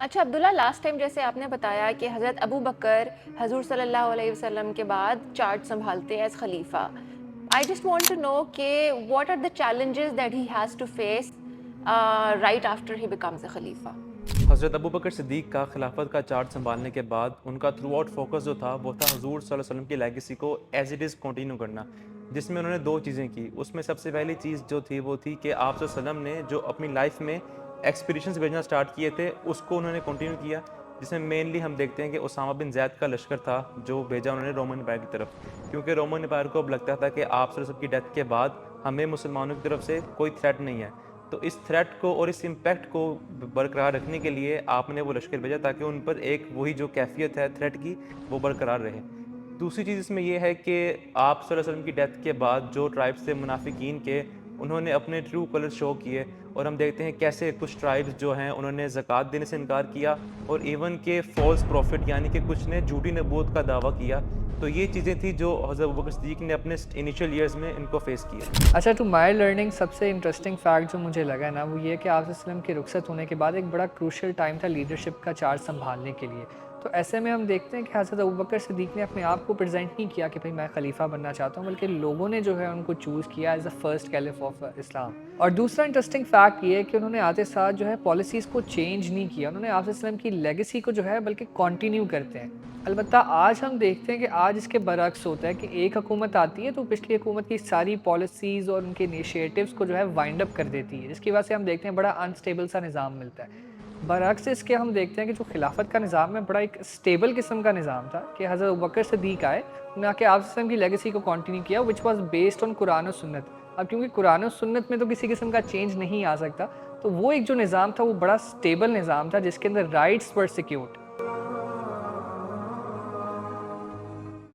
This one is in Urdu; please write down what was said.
اچھا عبداللہ، لاسٹ ٹائم جیسے آپ نے بتایا کہ حضرت ابو بکر حضور صلی اللہ علیہ وسلم کے بعد چارج سنبھالتے ہیں ایز خلیفہ. I just want to know کہ what are the challenges that he has to face right after he becomes a خلیفہ. حضرت ابوبکر صدیق کا خلافت کا چارج سنبھالنے کے بعد ان کا تھرو آؤٹ فوکس جو تھا وہ تھا حضور صلی اللہ علیہ وسلم کی لیگیسی کو ایز اٹ از کنٹینیو کرنا، جس میں انہوں نے دو چیزیں کی. اس میں سب سے پہلی چیز جو تھی وہ تھی کہ آپ صلی اللہ علیہ وسلم نے جو اپنی لائف میں ایکسپیڈیشنز بھیجنا سٹارٹ کیے تھے اس کو انہوں نے کنٹینیو کیا، جس میں مینلی ہم دیکھتے ہیں کہ اسامہ بن زید کا لشکر تھا جو بھیجا انہوں نے رومن امپائر کی طرف، کیونکہ رومن امپائر کو اب لگتا تھا کہ آپ صلی اللہ علیہ وسلم کی ڈیتھ کے بعد ہمیں مسلمانوں کی طرف سے کوئی تھریٹ نہیں ہے. تو اس تھریٹ کو اور اس امپیکٹ کو برقرار رکھنے کے لیے آپ نے وہ لشکر بھیجا تاکہ ان پر ایک وہی جو کیفیت ہے تھریٹ کی وہ برقرار رہے. دوسری چیز اس میں یہ ہے کہ آپ صلی اللہ علیہ وسلم کی ڈیتھ کے بعد جو ٹرائبس تھے منافقین کے، انہوں نے اپنے ٹرو کلر شو کیے، اور ہم دیکھتے ہیں کیسے کچھ ٹرائبس جو ہیں انہوں نے زکوٰۃ دینے سے انکار کیا، اور ایون کہ فالس پروفٹ یعنی کہ کچھ نے جھوٹی نبوت کا دعویٰ کیا. تو یہ چیزیں تھیں جو حضرت ابوبکر صدیق نے اپنے انیشیل ایئرز میں ان کو فیس کیا. اچھا، ٹو مائی لرننگ سب سے انٹرسٹنگ فیکٹ جو مجھے لگا نا وہ یہ کہ آپ صلی اللہ علیہ وسلم کے رخصت ہونے کے بعد ایک بڑا کروشل ٹائم تھا لیڈرشپ کا چارج سنبھالنے کے لیے. تو ایسے میں ہم دیکھتے ہیں کہ حضرت ابوبکر صدیق نے اپنے آپ کو پریزنٹ نہیں کیا کہ بھائی میں خلیفہ بننا چاہتا ہوں، بلکہ لوگوں نے جو ہے ان کو چوز کیا as a first caliph of Islam. اور دوسرا انٹرسٹنگ فیکٹ یہ ہے کہ انہوں نے آتے ساتھ جو ہے پالیسیز کو چینج نہیں کیا، انہوں نے آپ صلی اللہ علیہ وسلم کی لیگیسی کو جو ہے بلکہ کنٹینیو کرتے ہیں. البتہ آج ہم دیکھتے ہیں کہ آج اس کے برعکس ہوتا ہے کہ ایک حکومت آتی ہے تو پچھلی حکومت کی ساری پالیسیز اور ان کے انیشیٹوز کو جو ہے وائنڈ اپ کر دیتی ہے، جس کی وجہ سے ہم دیکھتے ہیں بڑا انسٹیبل سا نظام ملتا ہے. برعکس اس کے ہم دیکھتے ہیں کہ جو خلافت کا نظام ہے بڑا ایک اسٹیبل قسم کا نظام تھا کہ حضرت ابوبکر صدیق آئے، انہوں نے آ کے آپ وسلم کی لیگیسی کو کنٹینیو کیا وچ واز بیسڈ آن قرآن و سنت. اب کیونکہ قرآن و سنت میں تو کسی قسم کا چینج نہیں آ سکتا، تو وہ ایک جو نظام تھا وہ بڑا اسٹیبل نظام تھا جس کے اندر رائٹس ور سیکیورڈ.